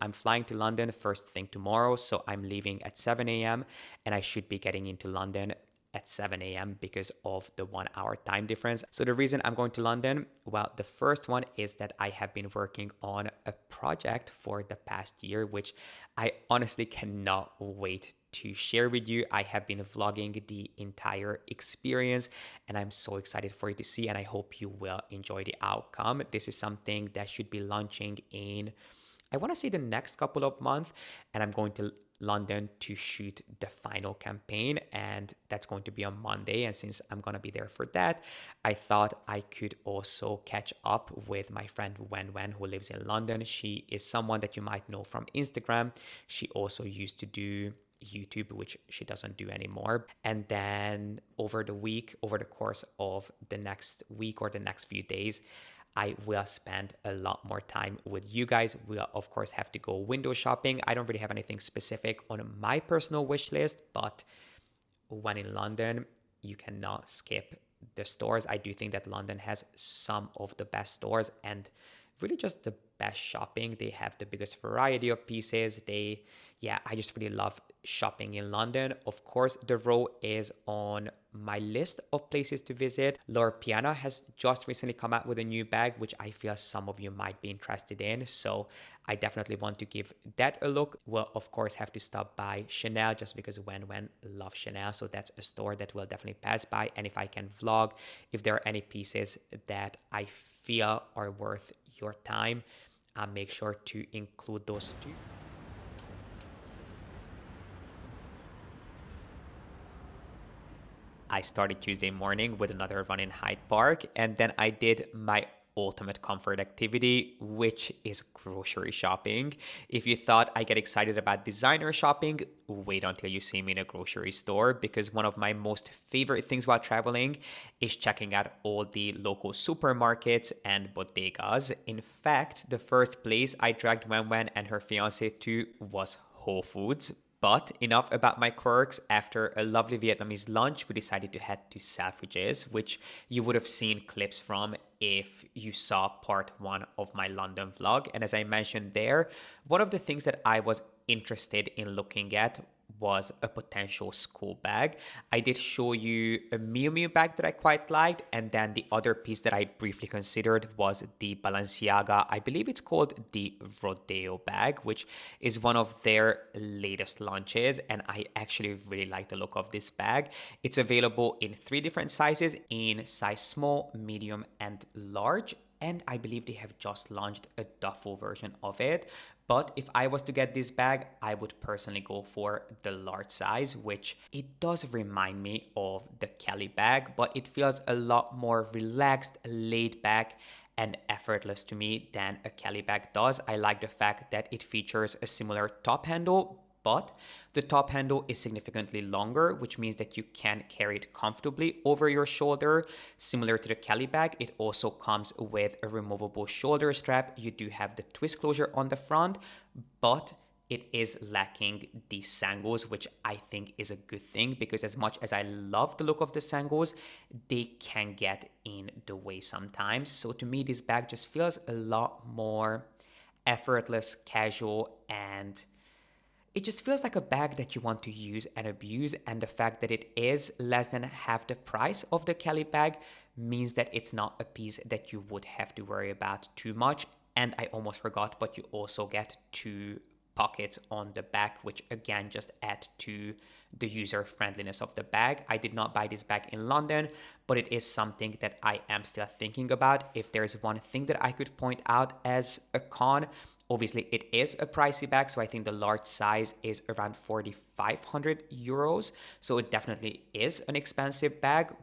I'm flying to London first thing tomorrow, so I'm leaving at 7 a.m. and I should be getting into London at 7 a.m. because of the 1 hour time difference. So the reason I'm going to London, well, the first one is that I have been working on a project for the past year, which I honestly cannot wait to share with you. I have been vlogging the entire experience and I'm so excited for you to see, and I hope you will enjoy the outcome. This is something that should be launching in, I want to say, the next couple of months, and I'm going to London to shoot the final campaign, and that's going to be on Monday. And since I'm going to be there for that, I thought I could also catch up with my friend Wen, who lives in London. She is someone that you might know from Instagram. She also used to do YouTube, which she doesn't do anymore. And then over the course of the next week or the next few days, I will spend a lot more time with you guys. We'll, of course, have to go window shopping. I don't really have anything specific on my personal wish list, but when in London, you cannot skip the stores. I do think that London has some of the best stores and really just the best shopping. They have the biggest variety of pieces. I just really love shopping in London. Of course, the Row is on my list of places to visit. Loro Piana has just recently come out with a new bag, which I feel some of you might be interested in. So I definitely want to give that a look. We'll, of course, have to stop by Chanel just because Wen loves Chanel. So that's a store that we'll definitely pass by. And if I can vlog, if there are any pieces that I feel are worth your time, I'll make sure to include those too. I started Tuesday morning with another run in Hyde Park, and then I did my ultimate comfort activity, which is grocery shopping. If you thought I get excited about designer shopping, wait until you see me in a grocery store, because one of my most favorite things while traveling is checking out all the local supermarkets and bodegas. In fact, the first place I dragged Wen and her fiance to was Whole Foods. But enough about my quirks. After a lovely Vietnamese lunch, we decided to head to Selfridges, which you would have seen clips from if you saw part one of my London vlog. And as I mentioned there, one of the things that I was interested in looking at was a potential school bag. I did show you a Miu Miu bag that I quite liked, and then the other piece that I briefly considered was the Balenciaga, I believe it's called the Rodeo bag, which is one of their latest launches, and I actually really like the look of this bag. It's available in 3 different sizes, in size small, medium, and large, and I believe they have just launched a duffel version of it. But if I was to get this bag, I would personally go for the large size, which it does remind me of the Kelly bag, but it feels a lot more relaxed, laid back, and effortless to me than a Kelly bag does. I like the fact that it features a similar top handle, but the top handle is significantly longer, which means that you can carry it comfortably over your shoulder. Similar to the Kelly bag, it also comes with a removable shoulder strap. You do have the twist closure on the front, but it is lacking the sangles, which I think is a good thing, because as much as I love the look of the sangles, they can get in the way sometimes. So to me, this bag just feels a lot more effortless, casual, and it just feels like a bag that you want to use and abuse, and the fact that it is less than half the price of the Kelly bag means that it's not a piece that you would have to worry about too much. And I almost forgot, but you also get 2 pockets on the back, which again just add to the user friendliness of the bag. I did not buy this bag in London, but it is something that I am still thinking about. If there's one thing that I could point out as a con, obviously it is a pricey bag, so I think the large size is around 4,500 euros. So it definitely is an expensive bag.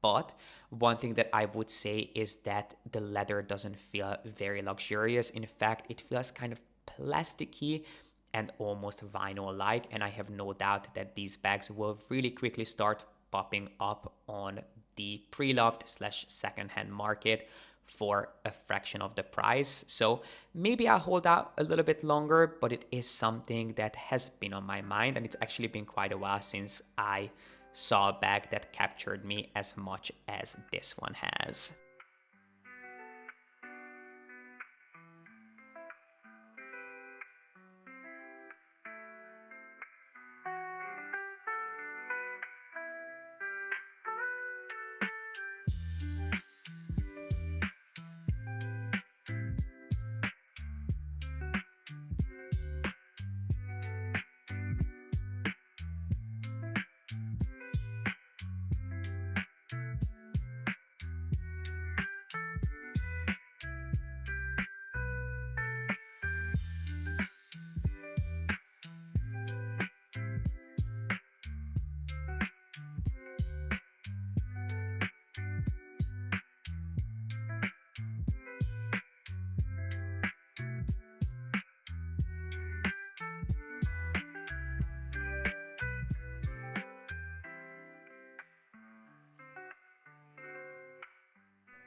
But one thing that I would say is that the leather doesn't feel very luxurious. In fact, it feels kind of plasticky and almost vinyl-like. And I have no doubt that these bags will really quickly start popping up on the pre-loved / secondhand market for a fraction of the price. So maybe I'll hold out a little bit longer, but it is something that has been on my mind, and it's actually been quite a while since I saw a bag that captured me as much as this one has.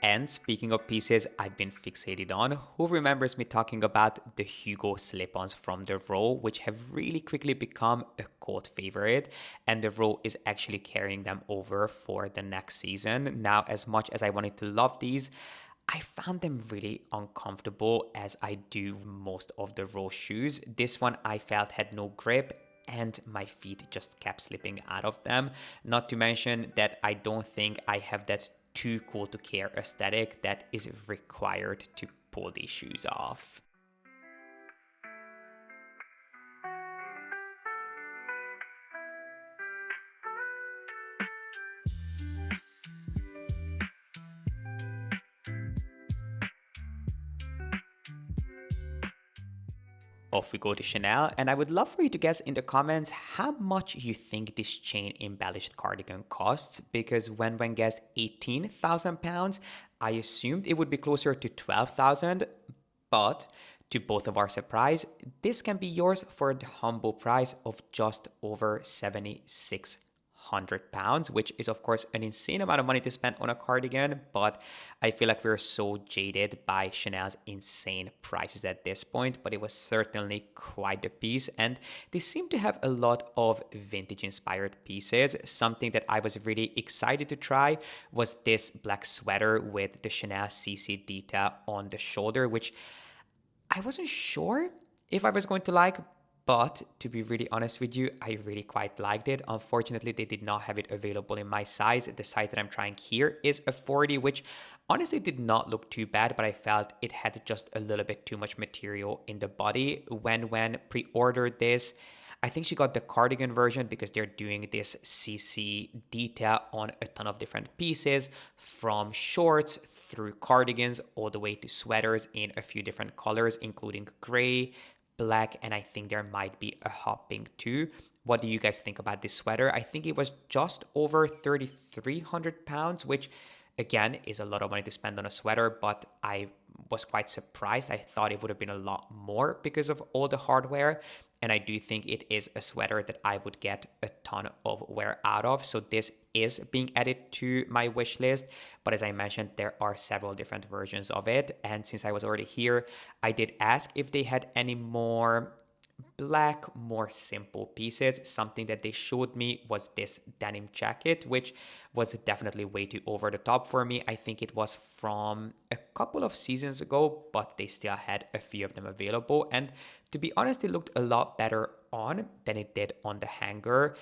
And speaking of pieces I've been fixated on, who remembers me talking about the Hugo slip-ons from the Row, which have really quickly become a cult favorite, and the Row is actually carrying them over for the next season. Now, as much as I wanted to love these, I found them really uncomfortable, as I do most of the Row shoes. This one I felt had no grip, and my feet just kept slipping out of them. Not to mention that I don't think I have that too cool to care aesthetic that is required to pull these shoes off. Off we go to Chanel, and I would love for you to guess in the comments how much you think this chain embellished cardigan costs, because when guessed £18,000, I assumed it would be closer to 12,000, but to both of our surprise, this can be yours for the humble price of just over £7,600, which is of course an insane amount of money to spend on a cardigan, but I feel like we're so jaded by Chanel's insane prices at this point, but it was certainly quite a piece, and they seem to have a lot of vintage inspired pieces. Something that I was really excited to try was this black sweater with the Chanel CC detail on the shoulder, which I wasn't sure if I was going to like, but to be really honest with you, I really quite liked it. Unfortunately, they did not have it available in my size. The size that I'm trying here is a 40, which honestly did not look too bad, but I felt it had just a little bit too much material in the body. When pre-ordered this, I think she got the cardigan version because they're doing this CC detail on a ton of different pieces, from shorts through cardigans all the way to sweaters in a few different colors, including gray, black, and I think there might be a hot pink too. What do you guys think about this sweater? I think it was just over £3,300, which again is a lot of money to spend on a sweater, but I was quite surprised. I thought it would have been a lot more because of all the hardware, and I do think it is a sweater that I would get a ton of wear out of. So this is being added to my wish list, but as I mentioned, there are several different versions of it, and since I was already here, I did ask if they had any more black, more simple pieces. Something that they showed me was this denim jacket, which was definitely way too over the top for me. I think it was from a couple of seasons ago, but they still had a few of them available, and to be honest, it looked a lot better on than it did on the hanger.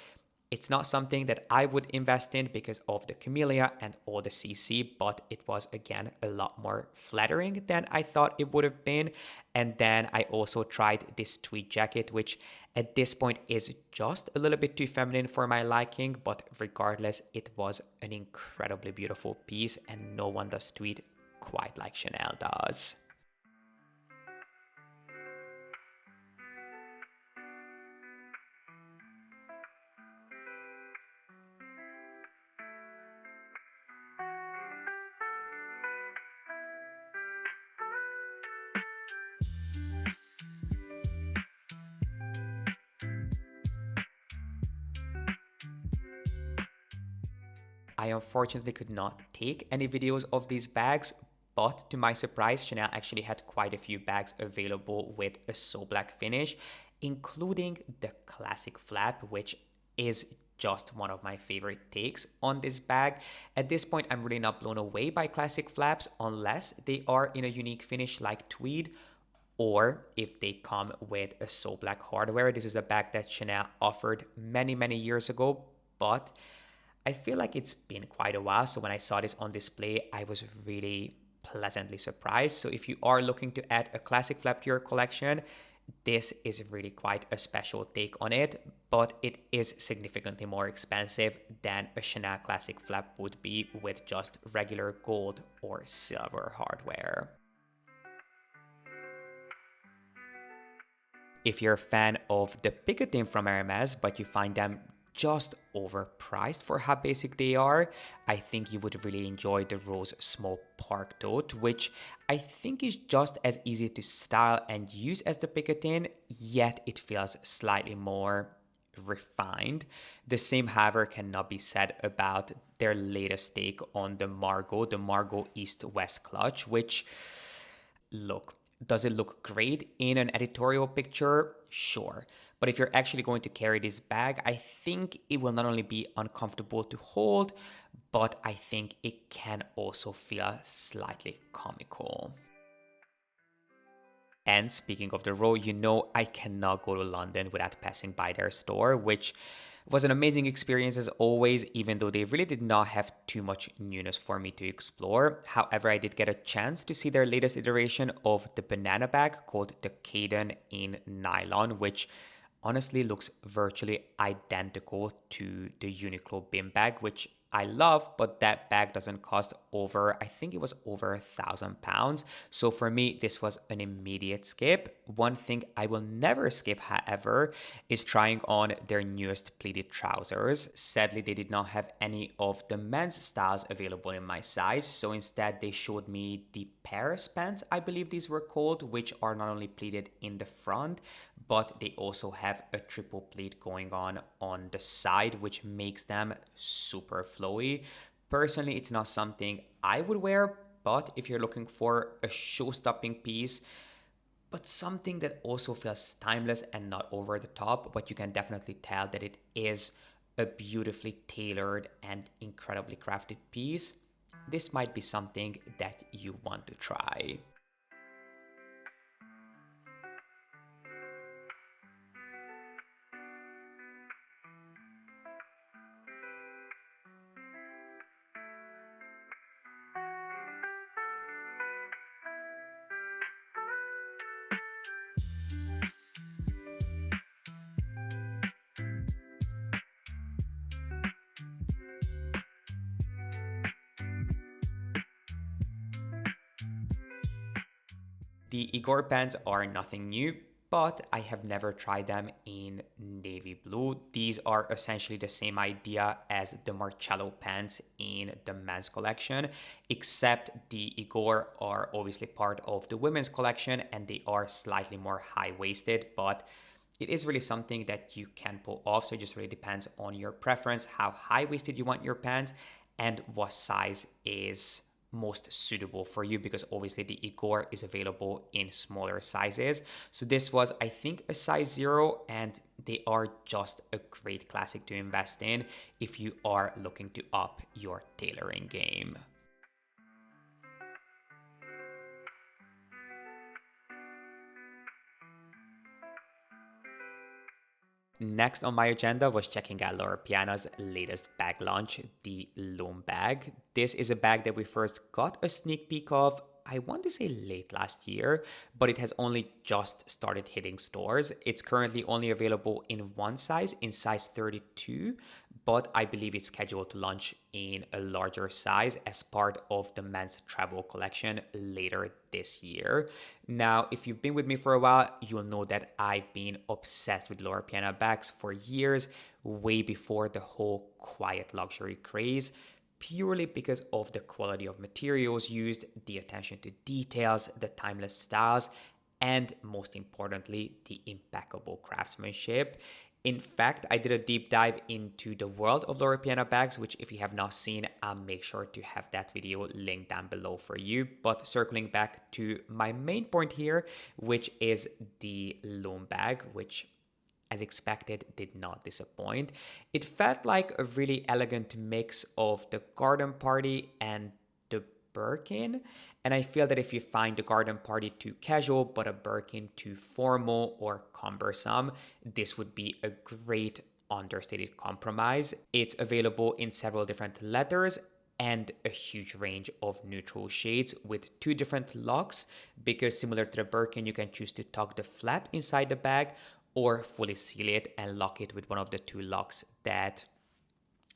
It's not something that I would invest in because of the camellia and all the CC, but it was again a lot more flattering than I thought it would have been. And then I also tried this tweed jacket, which at this point is just a little bit too feminine for my liking, but regardless, it was an incredibly beautiful piece, and no one does tweed quite like Chanel does. I unfortunately could not take any videos of these bags, but to my surprise, Chanel actually had quite a few bags available with a so black finish, including the classic flap, which is just one of my favorite takes on this bag. At this point, I'm really not blown away by classic flaps unless they are in a unique finish like tweed, or if they come with a so black hardware. This is a bag that Chanel offered many years ago, but I feel like it's been quite a while, so when I saw this on display, I was really pleasantly surprised. So if you are looking to add a classic flap to your collection, this is really quite a special take on it, but it is significantly more expensive than a Chanel classic flap would be with just regular gold or silver hardware. If you're a fan of the Picotin from Hermes, but you find them just overpriced for how basic they are, I think you would really enjoy the Rose Small Park Tote, which I think is just as easy to style and use as the Picotin, yet it feels slightly more refined. The same, however, cannot be said about their latest take on the Margot East-West clutch, which, look, does it look great in an editorial picture? Sure. But if you're actually going to carry this bag, I think it will not only be uncomfortable to hold, but I think it can also feel slightly comical. And speaking of the road, I cannot go to London without passing by their store, which was an amazing experience as always, even though they really did not have too much newness for me to explore. However, I did get a chance to see their latest iteration of the banana bag called the Caden in nylon, which honestly looks virtually identical to the Uniqlo bin bag, which I love, but that bag doesn't cost over, I think it was over £1,000. So for me, this was an immediate skip. One thing I will never skip, however, is trying on their newest pleated trousers. Sadly, they did not have any of the men's styles available in my size, so instead they showed me the Paris pants, I believe these were called, which are not only pleated in the front, but they also have a triple pleat going on the side, which makes them super flowy. Personally, it's not something I would wear, but if you're looking for a show-stopping piece, but something that also feels timeless and not over the top, but you can definitely tell that it is a beautifully tailored and incredibly crafted piece, this might be something that you want to try. The Igor pants are nothing new, but I have never tried them in navy blue. These are essentially the same idea as the Marcello pants in the men's collection, except the Igor are obviously part of the women's collection and they are slightly more high-waisted, but it is really something that you can pull off. So it just really depends on your preference, how high-waisted you want your pants, and what size is most suitable for you, because obviously the Igor is available in smaller sizes. So this was, I think, a size 0, and they are just a great classic to invest in if you are looking to up your tailoring game. Next on my agenda was checking out Loro Piana's latest bag launch, the Loom bag. This is a bag that we first got a sneak peek of, I want to say late last year, but it has only just started hitting stores. It's currently only available in one size, in size 32, but I believe it's scheduled to launch in a larger size as part of the men's travel collection later this year. Now, if you've been with me for a while, you'll know that I've been obsessed with Loro Piana bags for years, way before the whole quiet luxury craze, purely because of the quality of materials used, the attention to details, the timeless styles, and most importantly, the impeccable craftsmanship. In fact, I did a deep dive into the world of Loro Piana bags, which if you have not seen, I'll make sure to have that video linked down below for you. But circling back to my main point here, which is the Loom bag, which as expected, did not disappoint. It felt like a really elegant mix of the garden party and the Birkin. And I feel that if you find the garden party too casual, but a Birkin too formal or cumbersome, this would be a great understated compromise. It's available in several different leathers and a huge range of neutral shades with 2 different locks, because similar to the Birkin, you can choose to tuck the flap inside the bag or fully seal it and lock it with one of the 2 locks that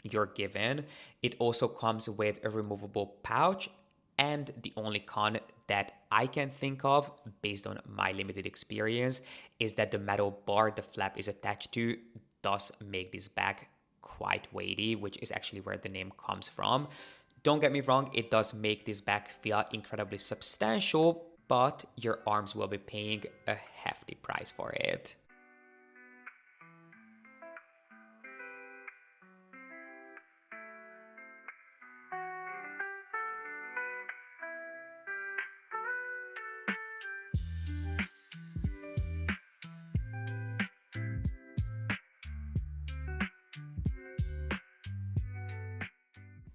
you're given. It also comes with a removable pouch, and the only con that I can think of based on my limited experience is that the metal bar the flap is attached to does make this bag quite weighty, which is actually where the name comes from. Don't get me wrong, it does make this bag feel incredibly substantial, but your arms will be paying a hefty price for it.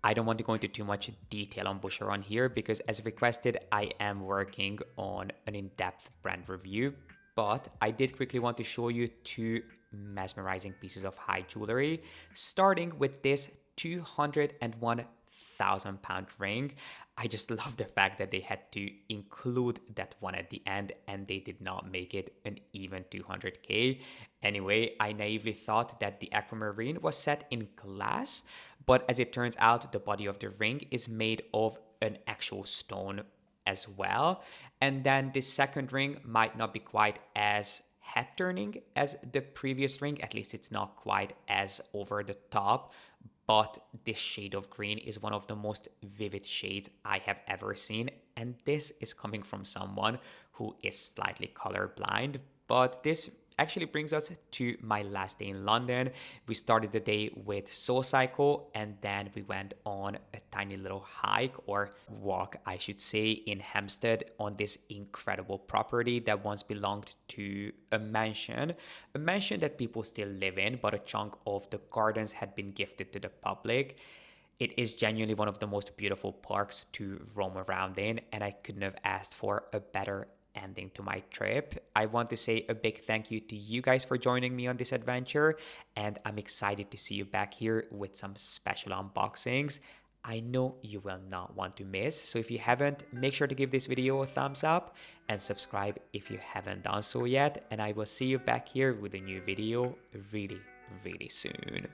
I don't want to go into too much detail on Boucheron here because, as requested, I am working on an in-depth brand review, but I did quickly want to show you two mesmerizing pieces of high jewelry, starting with this 201,000 pound ring. I just love the fact that they had to include that one at the end and they did not make it an even 200k. Anyway, I naively thought that the aquamarine was set in glass, but as it turns out, the body of the ring is made of an actual stone as well. And then the second ring might not be quite as head turning as the previous ring, at least it's not quite as over the top, but this shade of green is one of the most vivid shades I have ever seen, and this is coming from someone who is slightly colorblind. But this actually brings us to my last day in London. We started the day with Soul Cycle, and then we went on a tiny little hike, or walk I should say, in Hampstead on this incredible property that once belonged to a mansion that people still live in, but a chunk of the gardens had been gifted to the public. It is genuinely one of the most beautiful parks to roam around in, and I couldn't have asked for a better ending to my trip. I want to say a big thank you to you guys for joining me on this adventure, and I'm excited to see you back here with some special unboxings I know you will not want to miss. So if you haven't, make sure to give this video a thumbs up and subscribe if you haven't done so yet, and I will see you back here with a new video really, really soon.